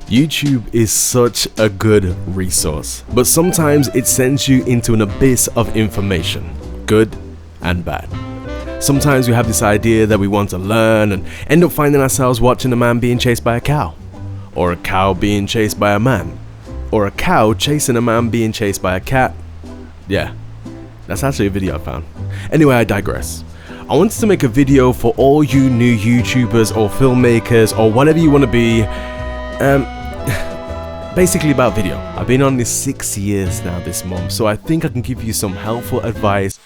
YouTube is such a good resource, but sometimes it sends you into an abyss of information, good and bad. Sometimes we have this idea that we want to learn and end up finding ourselves watching a man being chased by a cow, or a cow being chased by a man, or a cow chasing a man being chased by a cat. Yeah, that's actually a video I found. Anyway, I digress. I wanted to make a video for all you new YouTubers or filmmakers or whatever you want to be, basically about video. I've been on this 6 years now this month, so I think I can give you some helpful advice.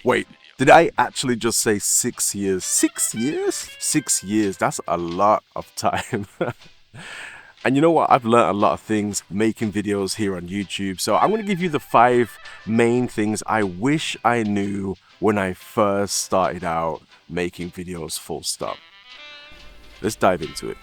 Wait, did I actually just say 6 years? 6 years? 6 years, that's a lot of time. And you know what? I've learned a lot of things making videos here on YouTube. So I'm going to give you the 5 main things I wish I knew when I first started out making videos, full stop. Let's dive into it.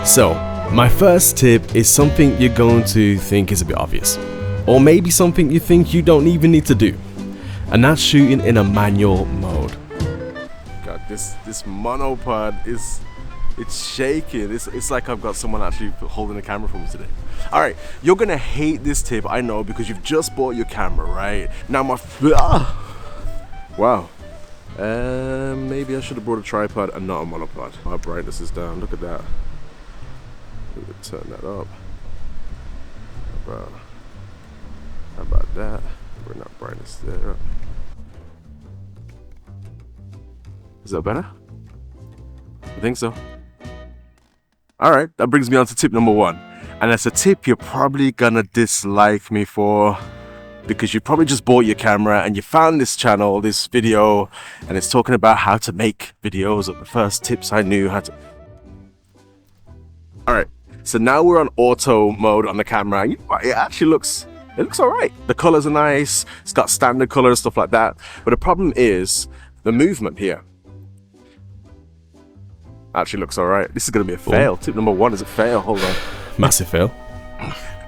So, my first tip is something you're going to think is a bit obvious, or maybe something you think you don't even need to do, and that's shooting in a manual mode. God, this monopod it's shaking. It's like I've got someone actually holding the camera for me today. All right, you're gonna hate this tip, I know, because you've just bought your camera, right? Now wow. Maybe I should have brought a tripod and not a monopod. Our brightness is down. Look at that. We would turn that up. How about that? Bring that brightness there up. Is that better? I think so. All right, that brings me on to tip number 1. And that's a tip you're probably gonna dislike me for, because you probably just bought your camera and you found this channel, this video, and it's talking about how to make videos, or the first tips I knew how to. All right, so now we're on auto mode on the camera. And it actually looks all right. The colors are nice. It's got standard colors, stuff like that. But the problem is the movement here. Actually looks all right. This is going to be a fail. Tip number 1 is a fail. Hold on. Massive fail.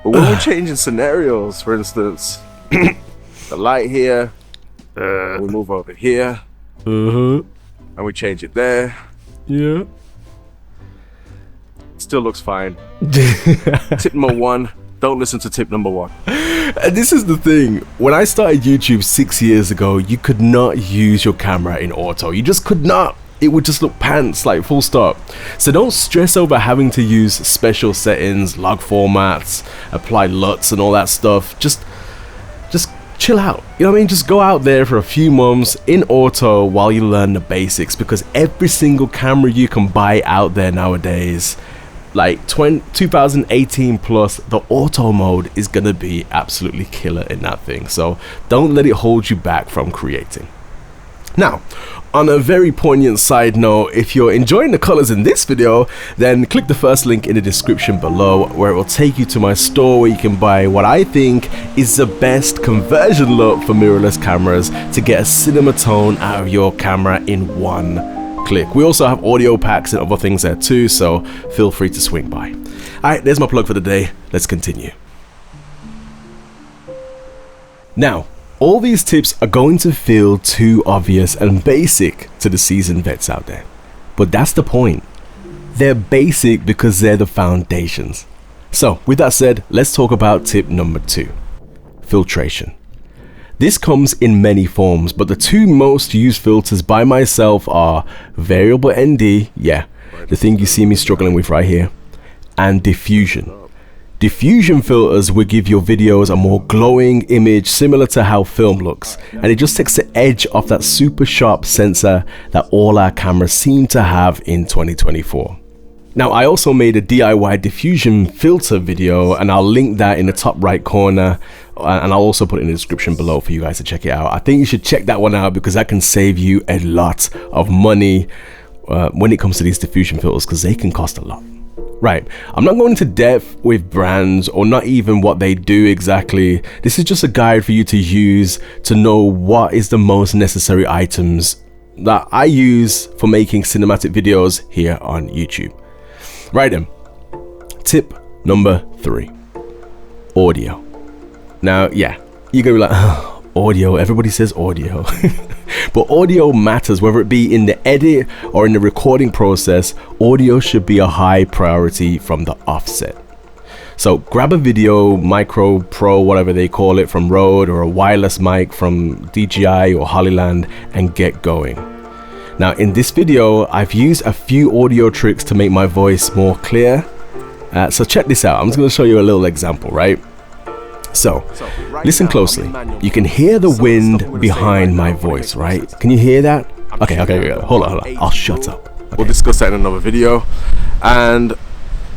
But when we're changing scenarios, for instance, the light here, we move over here, and we change it there. Yeah. Still looks fine. Tip number 1, don't listen to tip number 1. And this is the thing. When I started YouTube 6 years ago, you could not use your camera in auto. You just could not. It would just look pants, like full stop. So don't stress over having to use special settings, log formats, apply LUTs and all that stuff. Just chill out. You know what I mean? Just go out there for a few months in auto while you learn the basics, because every single camera you can buy out there nowadays, like 2018 plus, the auto mode is gonna be absolutely killer in that thing. So don't let it hold you back from creating. Now, on a very poignant side note, if you're enjoying the colors in this video, then click the first link in the description below, where it will take you to my store where you can buy what I think is the best conversion LUT for mirrorless cameras to get a cinema tone out of your camera in one click. We also have audio packs and other things there too, so feel free to swing by. Alright, there's my plug for the day. Let's continue. Now, all these tips are going to feel too obvious and basic to the seasoned vets out there. But that's the point. They're basic because they're the foundations. So, with that said, let's talk about tip number 2. Filtration. This comes in many forms, but the 2 most used filters by myself are variable ND, yeah, the thing you see me struggling with right here, and diffusion. Diffusion filters will give your videos a more glowing image similar to how film looks, and it just takes the edge off that super sharp sensor that all our cameras seem to have in 2024. Now, I also made a DIY diffusion filter video, and I'll link that in the top right corner, and I'll also put it in the description below for you guys to check it out. I think you should check that one out because that can save you a lot of money when it comes to these diffusion filters, because they can cost a lot. Right, I'm not going into depth with brands or not even what they do exactly. This is just a guide for you to use to know what is the most necessary items that I use for making cinematic videos here on YouTube. Right then, tip number 3, audio. Now, yeah, you're gonna be like, Audio, everybody says audio. But audio matters, whether it be in the edit or in the recording process. Audio should be a high priority from the offset. So grab a video micro pro, whatever they call it, from Rode, or a wireless mic from DJI or Hollyland, and get going. Now in this video, I've used a few audio tricks to make my voice more clear. So check this out. I'm just going to show you a little example, right? So listen closely. You can hear the wind behind my voice, right? Can you hear that? Okay, hold on. I'll shut up. Okay. We'll discuss that in another video. And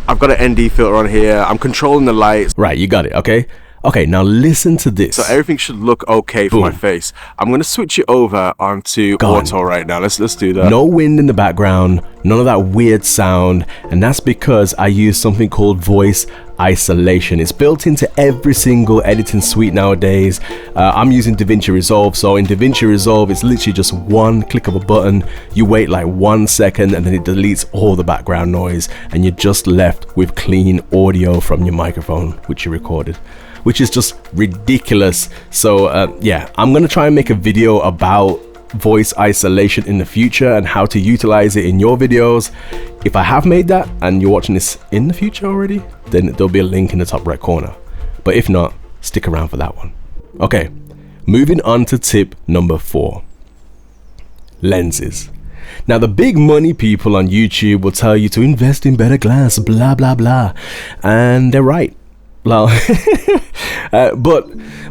I've got an ND filter on here. I'm controlling the lights. Right, you got it, okay? Okay, now listen to this. So everything should look okay for my face. I'm going to switch it over onto auto right now. Let's do that. No wind in the background, none of that weird sound, and that's because I use something called voice isolation. It's built into every single editing suite nowadays. I'm using DaVinci Resolve, so in DaVinci Resolve it's literally just one click of a button. You wait like 1 second and then it deletes all the background noise, and you're just left with clean audio from your microphone which you recorded, which is just ridiculous. So yeah, I'm gonna try and make a video about voice isolation in the future and how to utilize it in your videos. If I have made that and you're watching this in the future already, then there'll be a link in the top right corner. But if not, stick around for that one. Okay, moving on to tip number 4. Lenses. Now the big money people on YouTube will tell you to invest in better glass, blah blah blah, and they're right. But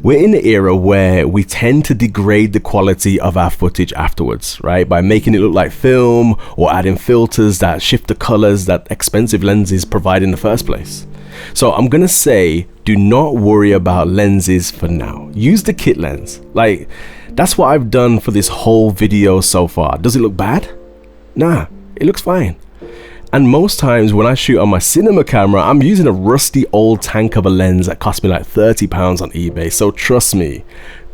we're in the era where we tend to degrade the quality of our footage afterwards, right? By making it look like film or adding filters that shift the colors that expensive lenses provide in the first place. So I'm gonna say, do not worry about lenses for now. Use the kit lens. Like, that's what I've done for this whole video so far. Does it look bad? Nah, it looks fine. And most times when I shoot on my cinema camera, I'm using a rusty old tank of a lens that cost me like £30 on eBay. So trust me,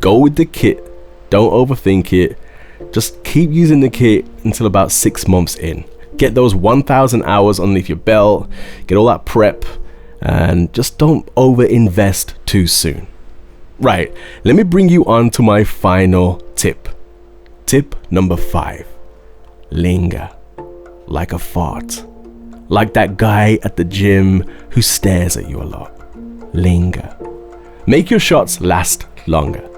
go with the kit. Don't overthink it. Just keep using the kit until about 6 months in. Get those 1,000 hours underneath your belt, get all that prep, and just don't over invest too soon. Right, let me bring you on to my final tip. Tip number 5. Linger like a fart. Like that guy at the gym who stares at you a lot. Linger. Make your shots last longer.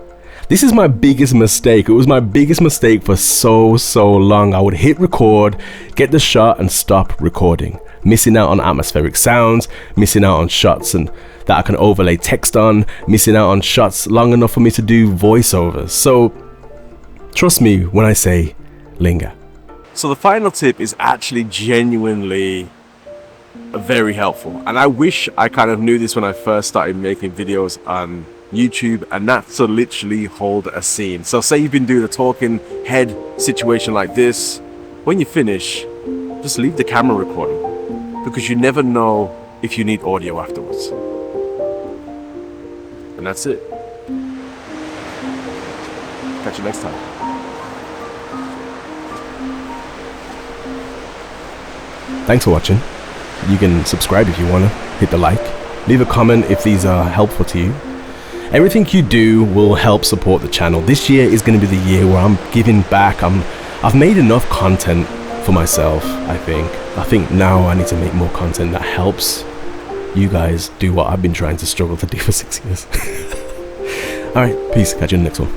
This is my biggest mistake. It was my biggest mistake for so long. I would hit record, get the shot, and stop recording. Missing out on atmospheric sounds, missing out on shots and that I can overlay text on, missing out on shots long enough for me to do voiceovers. So trust me when I say linger. So the final tip is actually genuinely very helpful, and I wish I kind of knew this when I first started making videos on YouTube, and that's to literally hold a scene. So say you've been doing a talking head situation like this, when you finish, just leave the camera recording, because you never know if you need audio afterwards. And that's it. Catch you next time. Thanks for watching. You can subscribe if you want to, hit the like, leave a comment if these are helpful to you. Everything you do will help support the channel. This year is going to be the year where I'm giving back. I've made enough content for myself, I think now I need to make more content that helps you guys do what I've been trying to struggle to do for 6 years. Alright, peace, catch you in the next one.